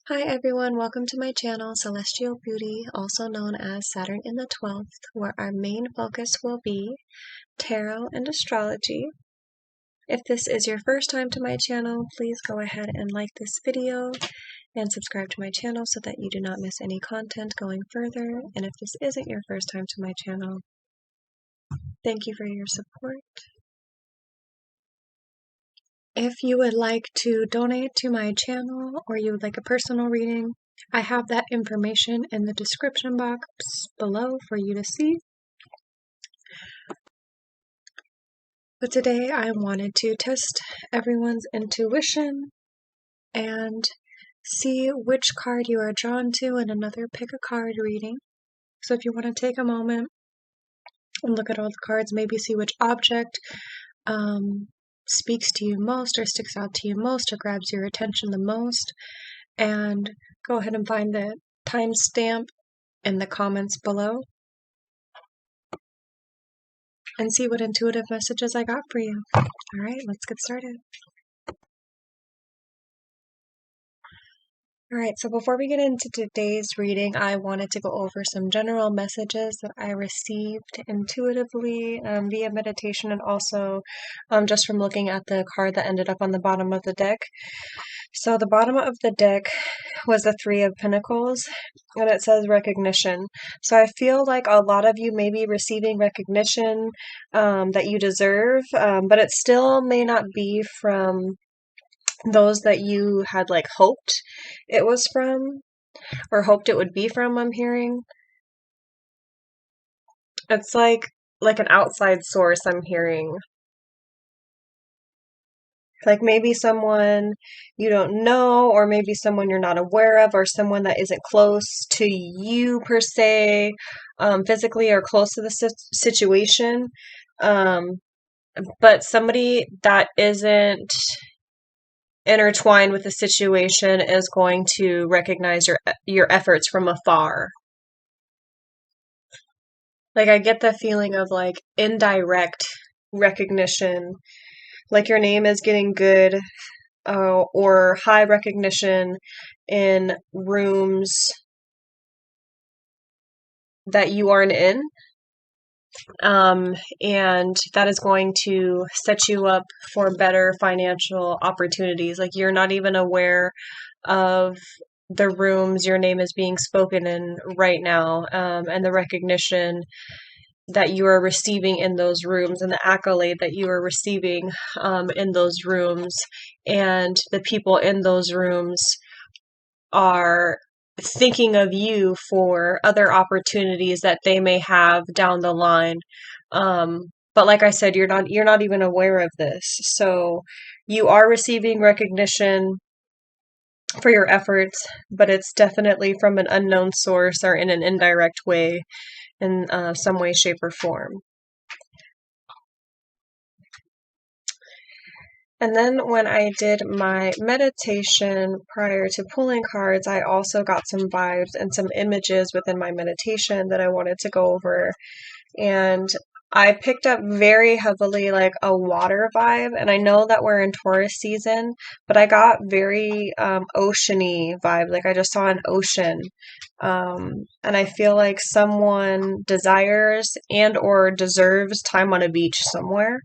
Hi everyone, welcome to my channel Celestial Beauty, also known as Saturn in the 12th, where our main focus will be tarot and astrology. If this is your first time to my channel, please go ahead and like this video and subscribe to my channel so that you do not miss any content going further. And if this isn't your first time to my channel, thank you for your support. If you would like to donate to my channel or you would like a personal reading, I have that information in the description box below for you to see. But today I wanted to test everyone's intuition and see which card you are drawn to in another pick a card reading. So if you want to take a moment and look at all the cards, maybe see which object speaks to you most or sticks out to you most or grabs your attention the most, and go ahead and find the timestamp in the comments below and see what intuitive messages I got for you. Alright, let's get started. Alright, so before we get into today's reading, I wanted to go over some general messages that I received intuitively via meditation and also just from looking at the card that ended up on the bottom of the deck. So the bottom of the deck was the Three of Pentacles, and it says recognition. So I feel like a lot of you may be receiving recognition that you deserve, but it still may not be from those that you had like hoped it was from or hoped it would be from. I'm hearing it's like an outside source. I'm hearing like maybe someone you don't know, or maybe someone you're not aware of, or someone that isn't close to you per se, physically or close to the situation, but somebody that isn't intertwined with the situation is going to recognize your efforts from afar. Like I get the feeling of like indirect recognition, like your name is getting good or high recognition in rooms that you aren't in. And that is going to set you up for better financial opportunities. Like you're not even aware of the rooms your name is being spoken in right now, and the recognition that you are receiving in those rooms and the accolade that you are receiving in those rooms, and the people in those rooms are thinking of you for other opportunities that they may have down the line. But like I said, you're not even aware of this. So you are receiving recognition for your efforts, but it's definitely from an unknown source or in an indirect way, in some way, shape, or form. And then when I did my meditation prior to pulling cards, I also got some vibes and some images within my meditation that I wanted to go over. And I picked up very heavily like a water vibe. And I know that we're in Taurus season, but I got very oceany vibe. Like I just saw an ocean. And I feel like someone desires and or deserves time on a beach somewhere,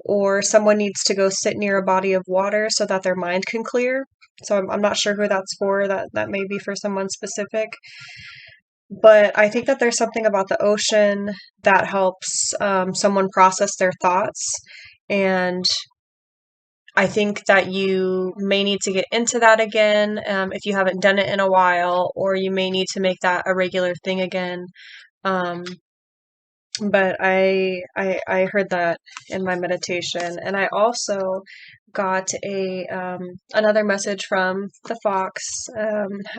or someone needs to go sit near a body of water so that their mind can clear. So I'm not sure who that's for. That may be for someone specific. But I think that there's something about the ocean that helps someone process their thoughts. And I think that you may need to get into that again if you haven't done it in a while, or you may need to make that a regular thing again. But I heard that in my meditation, and I also got a another message from the fox.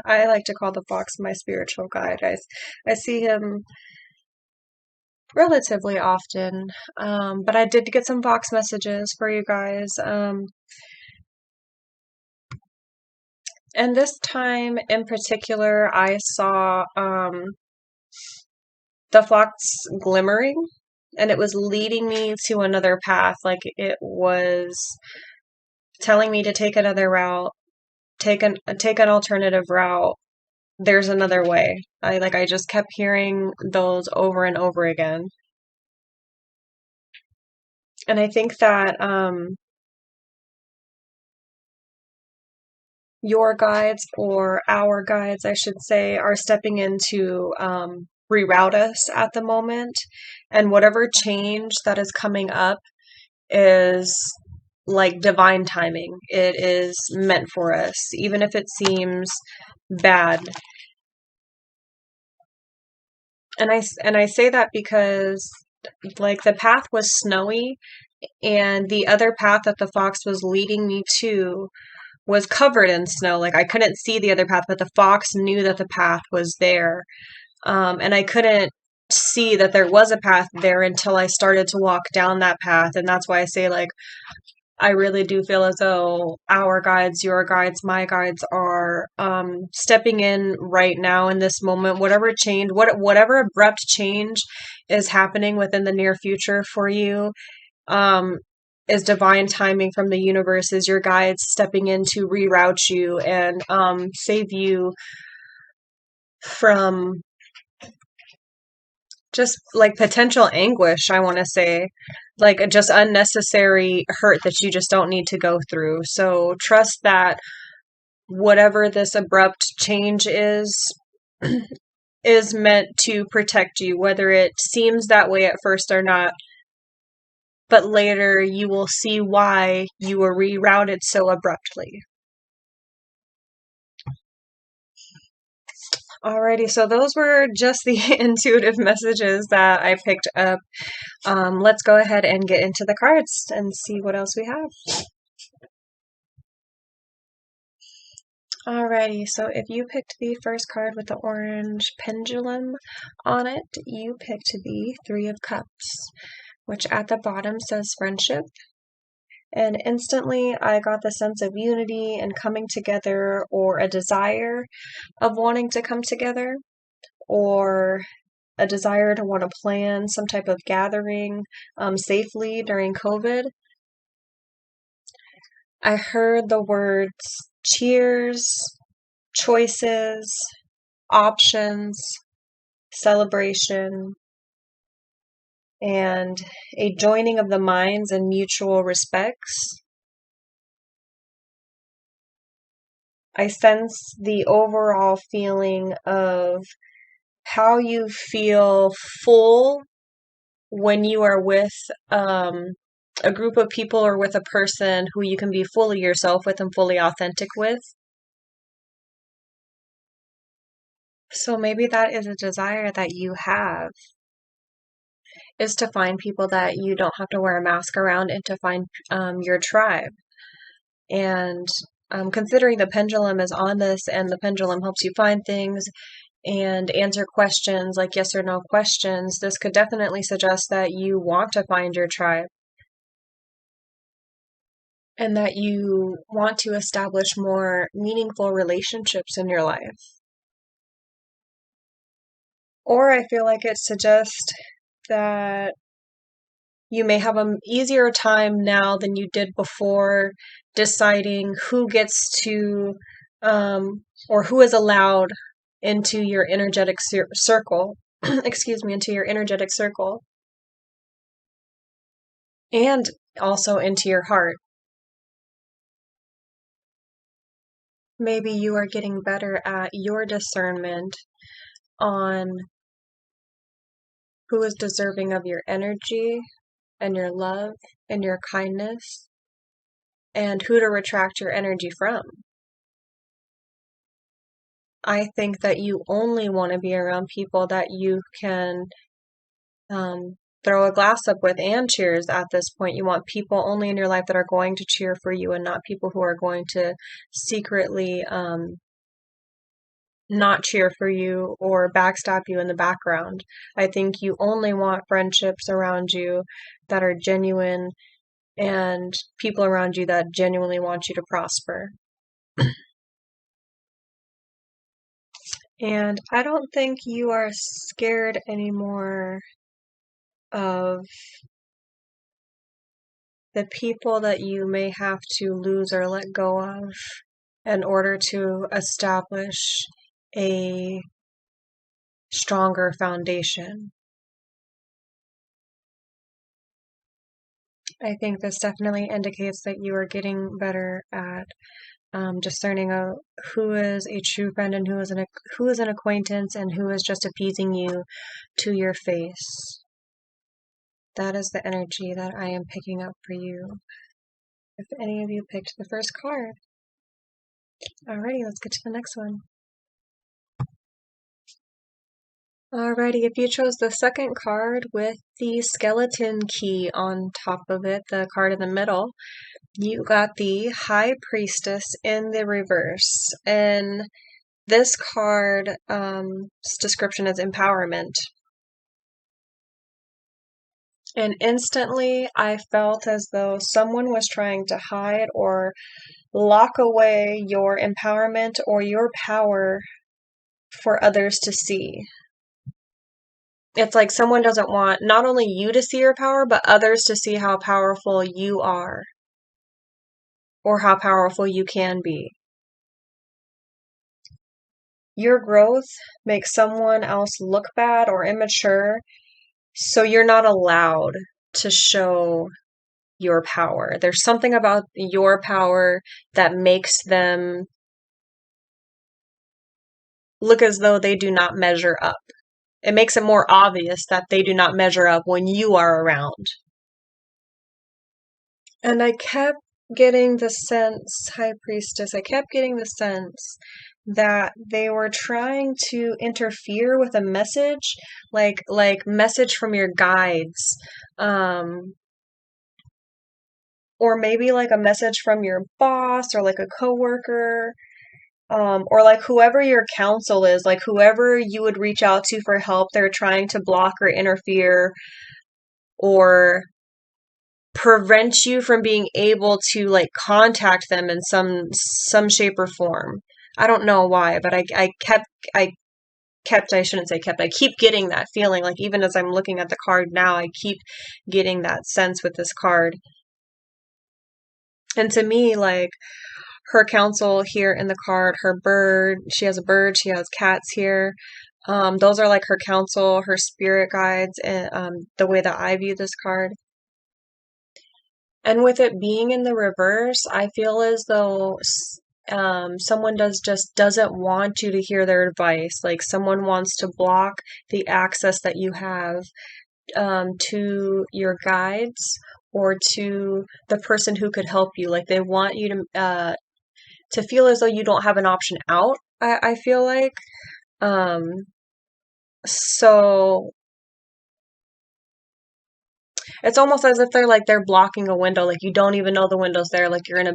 I like to call the fox my spiritual guide. I see him relatively often, but I did get some fox messages for you guys. And this time in particular, I saw the fox glimmering, and it was leading me to another path. Like it was telling me to take another route, take an alternative route. There's another way. I just kept hearing those over and over again. And I think that your guides, or our guides, I should say, are stepping in to reroute us at the moment. And whatever change that is coming up is like divine timing. It is meant for us, even if it seems bad. And I say that because like the path was snowy, and the other path that the fox was leading me to was covered in snow. Like I couldn't see the other path, but the fox knew that the path was there. And I couldn't see that there was a path there until I started to walk down that path. And that's why I say, like, I really do feel as though our guides, your guides, my guides are stepping in right now in this moment. Whatever change, whatever abrupt change is happening within the near future for you, is divine timing from the universe, is your guides stepping in to reroute you and save you from just like potential anguish, I want to say, like just unnecessary hurt that you just don't need to go through. So trust that whatever this abrupt change is meant to protect you, whether it seems that way at first or not. But later you will see why you were rerouted so abruptly. Alrighty, so those were just the intuitive messages that I picked up. Let's go ahead and get into the cards and see what else we have. Alrighty, so if you picked the first card with the orange pendulum on it, you picked the Three of Cups, which at the bottom says friendship. And instantly I got the sense of unity and coming together, or a desire of wanting to come together, or a desire to want to plan some type of gathering safely during COVID. I heard the words cheers, choices, options, celebration, and a joining of the minds and mutual respects. I sense the overall feeling of how you feel full when you are with a group of people, or with a person who you can be fully yourself with and fully authentic with. So maybe that is a desire that you have, is to find people that you don't have to wear a mask around, and to find your tribe. And considering the pendulum is on this, and the pendulum helps you find things and answer questions, like yes or no questions, this could definitely suggest that you want to find your tribe, and that you want to establish more meaningful relationships in your life. Or I feel like it suggests that you may have an easier time now than you did before deciding who gets to, or who is allowed into your energetic circle, excuse me, into your energetic circle, and also into your heart. Maybe you are getting better at your discernment on who is deserving of your energy and your love and your kindness, and who to retract your energy from. I think that you only want to be around people that you can throw a glass up with and cheers at this point. You want people only in your life that are going to cheer for you, and not people who are going to secretly not cheer for you or backstab you in the background. I think you only want friendships around you that are genuine, and people around you that genuinely want you to prosper. And I don't think you are scared anymore of the people that you may have to lose or let go of. in order to establish a stronger foundation. I think this definitely indicates that you are getting better at discerning who is a true friend and who is an acquaintance and who is just appeasing you to your face. That is the energy that I am picking up for you. If any of you picked the first card. Alrighty, let's get to the next one. Alrighty, if you chose the second card with the skeleton key on top of it, the card in the middle, you got the High Priestess in the reverse. And this card's description is empowerment. And instantly I felt as though someone was trying to hide or lock away your empowerment or your power for others to see. It's like someone doesn't want not only you to see your power, but others to see how powerful you are or how powerful you can be. Your growth makes someone else look bad or immature, so you're not allowed to show your power. There's something about your power that makes them look as though they do not measure up. It makes it more obvious that they do not measure up when you are around. And I kept getting the sense, High Priestess, I kept getting the sense that they were trying to interfere with a message, like message from your guides, or maybe like a message from your boss or like a coworker, or like whoever your counsel is, like whoever you would reach out to for help, they're trying to block or interfere or prevent you from being able to like contact them in some shape or form. I don't know why, but I keep getting that feeling, like even as I'm looking at the card now, I keep getting that sense with this card. And to me, like her counsel here in the card, her bird, she has a bird, she has cats here. Those are like her counsel, her spirit guides, and the way that I view this card. And with it being in the reverse, I feel as though someone doesn't want you to hear their advice. Like someone wants to block the access that you have to your guides or to the person who could help you. Like they want you to feel as though you don't have an option out. I feel like so. It's almost as if they're blocking a window, like you don't even know the window's there, like you're in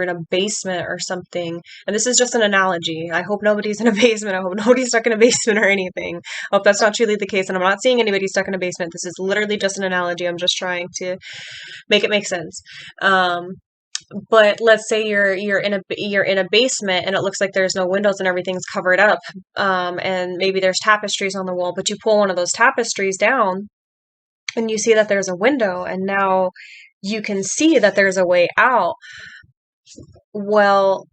a basement or something. And this is just an analogy. I hope nobody's in a basement. I hope nobody's stuck in a basement or anything. I hope that's not truly the case, and I'm not seeing anybody stuck in a basement. This is literally just an analogy. I'm just trying to make it make sense. But let's say you're in a basement and it looks like there's no windows and everything's covered up, and maybe there's tapestries on the wall, but you pull one of those tapestries down and you see that there's a window and now you can see that there's a way out. Well,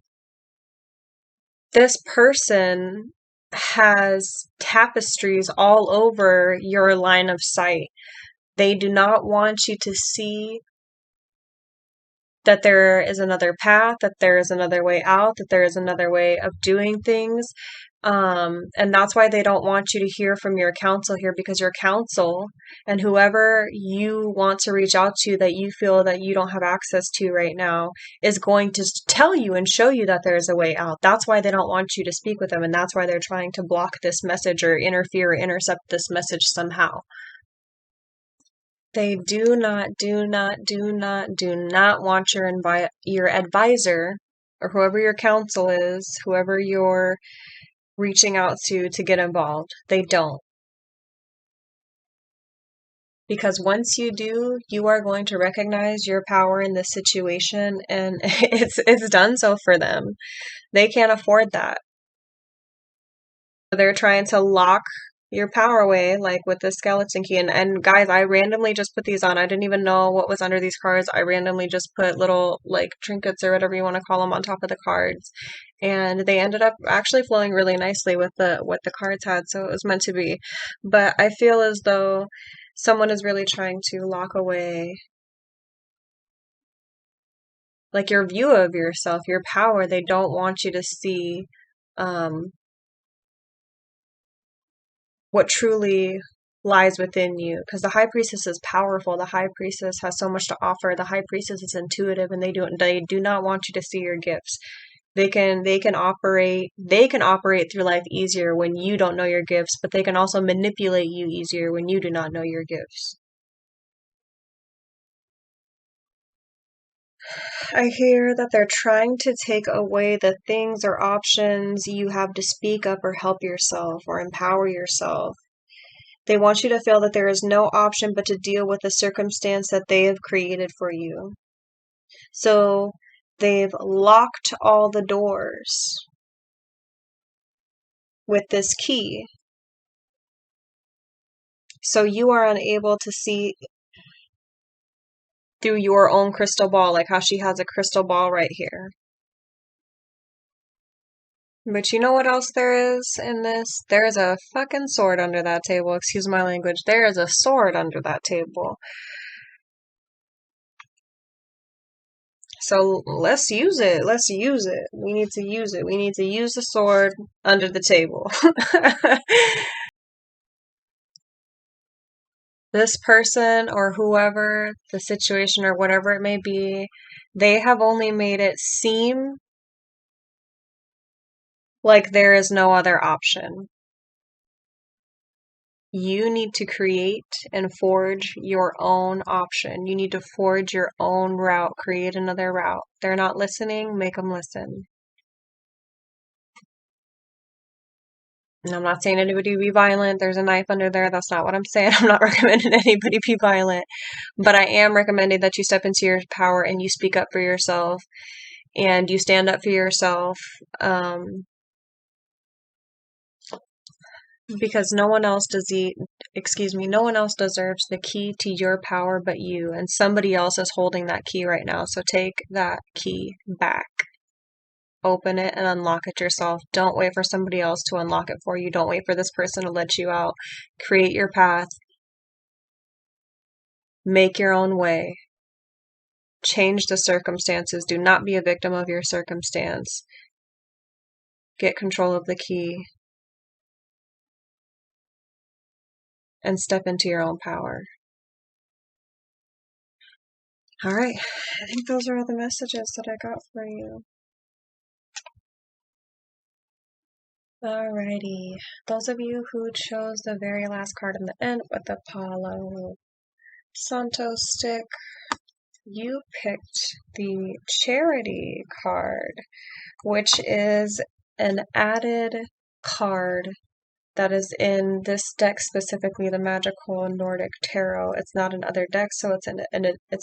this person has tapestries all over your line of sight. They do not want you to see that there is another path, that there is another way out, that there is another way of doing things. And that's why they don't want you to hear from your counsel here, because your counsel and whoever you want to reach out to that you feel that you don't have access to right now is going to tell you and show you that there is a way out. That's why they don't want you to speak with them, and that's why they're trying to block this message or interfere or intercept this message somehow. They do not want your advisor or whoever your counsel is, whoever you're reaching out to get involved. They don't. Because once you do, you are going to recognize your power in this situation, and it's done so for them. They can't afford that. They're trying to lock your power away, like with the skeleton key. And guys, I randomly just put these on. I didn't even know what was under these cards. I randomly just put little like trinkets or whatever you want to call them on top of the cards. And they ended up actually flowing really nicely with the what the cards had, so it was meant to be. But I feel as though someone is really trying to lock away like your view of yourself, your power. They don't want you to see um what truly lies within you, because the high priestess is powerful. The high priestess has so much to offer. The high priestess is intuitive, and they do not want you to see your gifts. They can operate through life easier when you don't know your gifts, but they can also manipulate you easier when you do not know your gifts. I hear that they're trying to take away the things or options you have to speak up or help yourself or empower yourself. They want you to feel that there is no option but to deal with the circumstance that they have created for you. So they've locked all the doors with this key. So you are unable to see through your own crystal ball, like how she has a crystal ball right here. But you know what else there is in this? There is a fucking sword under that table. Excuse my language. There is a sword under that table. So let's use it. Let's use it. We need to use it. We need to use the sword under the table. This person or whoever, the situation or whatever it may be, they have only made it seem like there is no other option. You need to create and forge your own option. You need to forge your own route, create another route. They're not listening, make them listen. And I'm not saying anybody be violent. There's a knife under there. That's not what I'm saying. I'm not recommending anybody be violent. But I am recommending that you step into your power and you speak up for yourself and you stand up for yourself. Because no one else no one else deserves the key to your power but you, and somebody else is holding that key right now. So take that key back. Open it and unlock it yourself. Don't wait for somebody else to unlock it for you. Don't wait for this person to let you out. Create your path. Make your own way. Change the circumstances. Do not be a victim of your circumstance. Get control of the key. And step into your own power. All right. I think those are all the messages that I got for you. Alrighty. Those of you who chose the very last card in the end with the Palo Santo stick, you picked the Charity card, which is an added card that is in this deck, specifically the Magical Nordic Tarot. It's not in other decks, so it's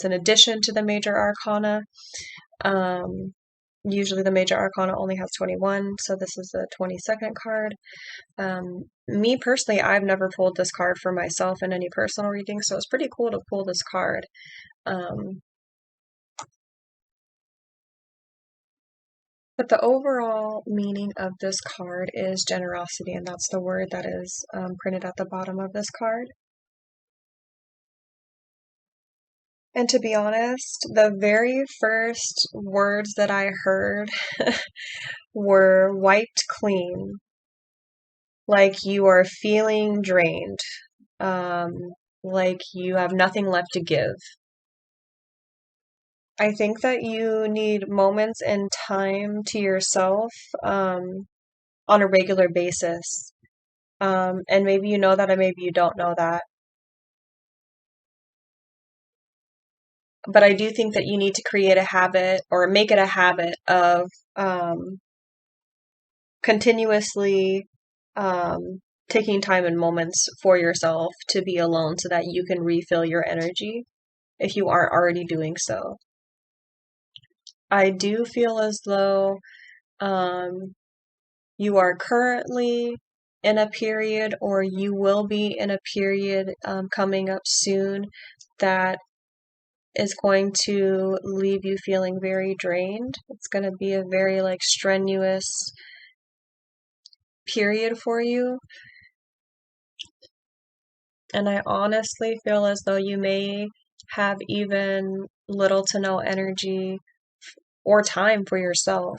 an addition to the Major Arcana. Usually the Major Arcana only has 21, so this is the 22nd card. Me personally, I've never pulled this card for myself in any personal reading, so it's pretty cool to pull this card. But the overall meaning of this card is generosity, and that's the word that is printed at the bottom of this card. And to be honest, the very first words that I heard were wiped clean, like you are feeling drained, like you have nothing left to give. I think that you need moments and time to yourself on a regular basis. And maybe you know that, and maybe you don't know that. But I do think that you need to create a habit or make it a habit of continuously taking time and moments for yourself to be alone so that you can refill your energy if you aren't already doing so. I do feel as though you are currently in a period, or you will be in a period coming up soon that is going to leave you feeling very drained. It's going to be a very like strenuous period for you. And I honestly feel as though you may have even little to no energy or time for yourself.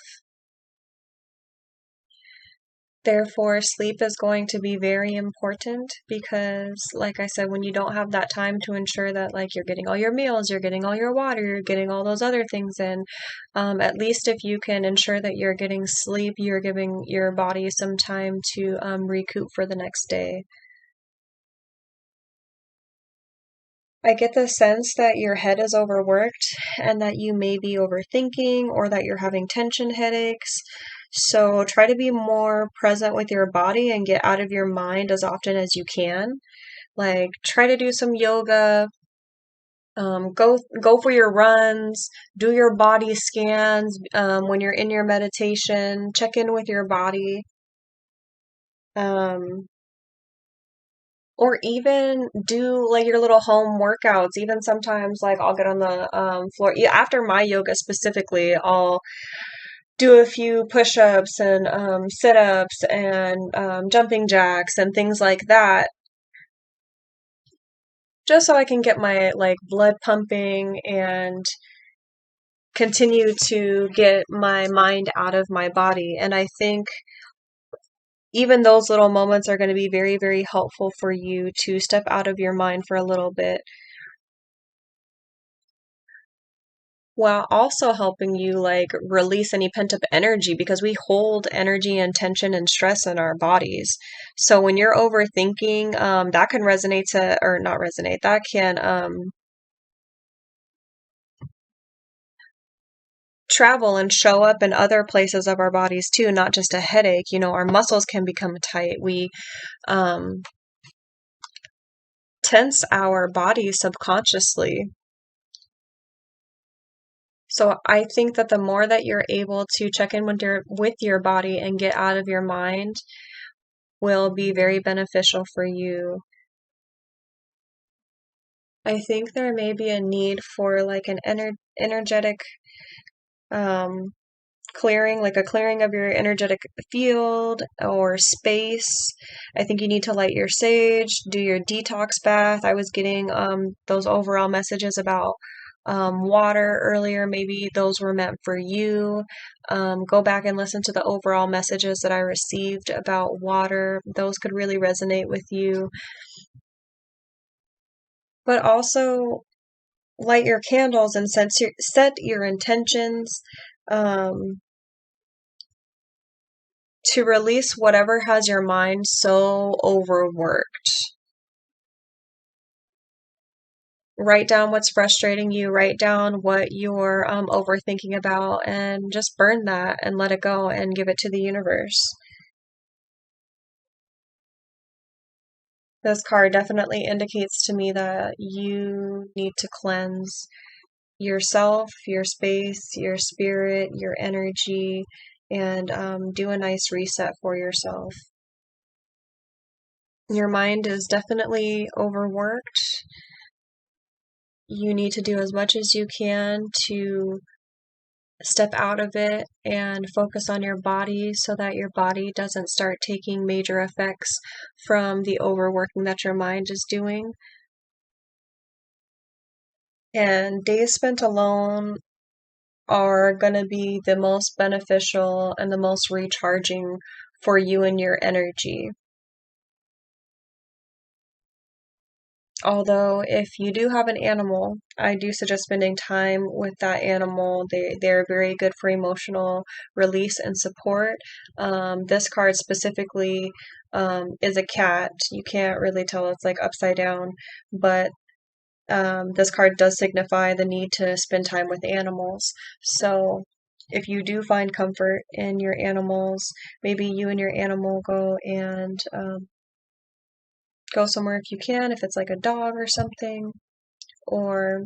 Therefore, sleep is going to be very important because, like I said, when you don't have that time to ensure that, like, you're getting all your meals, you're getting all your water, you're getting all those other things in, at least if you can ensure that you're getting sleep, you're giving your body some time to recoup for the next day. I get the sense that your head is overworked and that you may be overthinking or that you're having tension headaches. So try to be more present with your body and get out of your mind as often as you can. Like try to do some yoga, go for your runs, do your body scans when you're in your meditation, check in with your body. Um, Or even do like your little home workouts. Even sometimes, like I'll get on the floor. Yeah, after my yoga specifically, I'll do a few push-ups and sit-ups and jumping jacks and things like that, just so I can get my like blood pumping and continue to get my mind out of my body. And I think even those little moments are going to be very, very helpful for you to step out of your mind for a little bit, while also helping you like release any pent up energy, because we hold energy and tension and stress in our bodies. So when you're overthinking, that can resonate to, or not resonate, that can travel and show up in other places of our bodies too, not just a headache. You know, our muscles can become tight. We um, tense our bodies subconsciously. So I think that the more that you're able to check in with your body and get out of your mind will be very beneficial for you. I think there may be a need for like an energetic um, clearing, like a clearing of your energetic field or space. I think you need to light your sage, do your detox bath. I was getting those overall messages about water earlier. Maybe those were meant for you. Go back and listen to the overall messages that I received about water. Those could really resonate with you. But also light your candles and set your intentions um, to release whatever has your mind so overworked. Write down what's frustrating you, write down what you're overthinking about, and just burn that and let it go and give it to the universe. This card definitely indicates to me that you need to cleanse yourself, your space, your spirit, your energy, and do a nice reset for yourself. Your mind is definitely overworked. You need to do as much as you can to step out of it and focus on your body so that your body doesn't start taking major effects from the overworking that your mind is doing. And days spent alone are going to be the most beneficial and the most recharging for you and your energy. Although, if you do have an animal, I do suggest spending time with that animal. They're very good for emotional release and support. This card specifically is a cat. You can't really tell, it's like upside down, but this card does signify the need to spend time with animals. So if you do find comfort in your animals, maybe you and your animal go and go somewhere if you can, if it's like a dog or something, or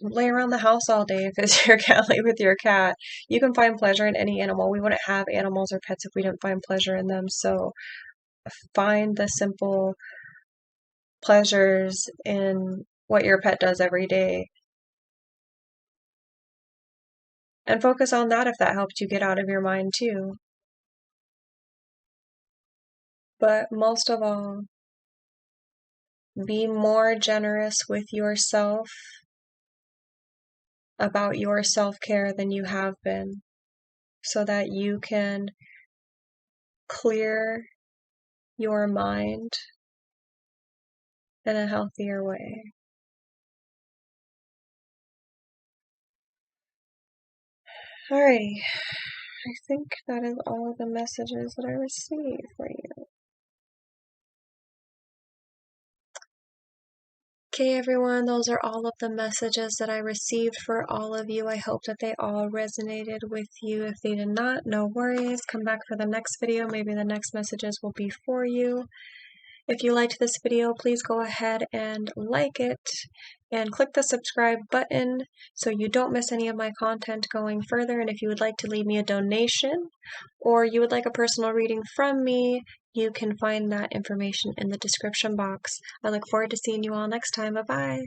lay around the house all day if it's your cat, lay with your cat. You can find pleasure in any animal. We wouldn't have animals or pets if we didn't find pleasure in them. So find the simple pleasures in what your pet does every day and focus on that if that helped you get out of your mind too. But most of all, be more generous with yourself about your self-care than you have been so that you can clear your mind in a healthier way. Alrighty, I think that is all of the messages that I received for you. Okay, everyone, those are all of the messages that I received for all of you. I hope that they all resonated with you. If they did not, no worries. Come back for the next video. Maybe the next messages will be for you. If you liked this video, please go ahead and like it and click the subscribe button so you don't miss any of my content going further. And if you would like to leave me a donation or you would like a personal reading from me, you can find that information in the description box. I look forward to seeing you all next time. Bye-bye.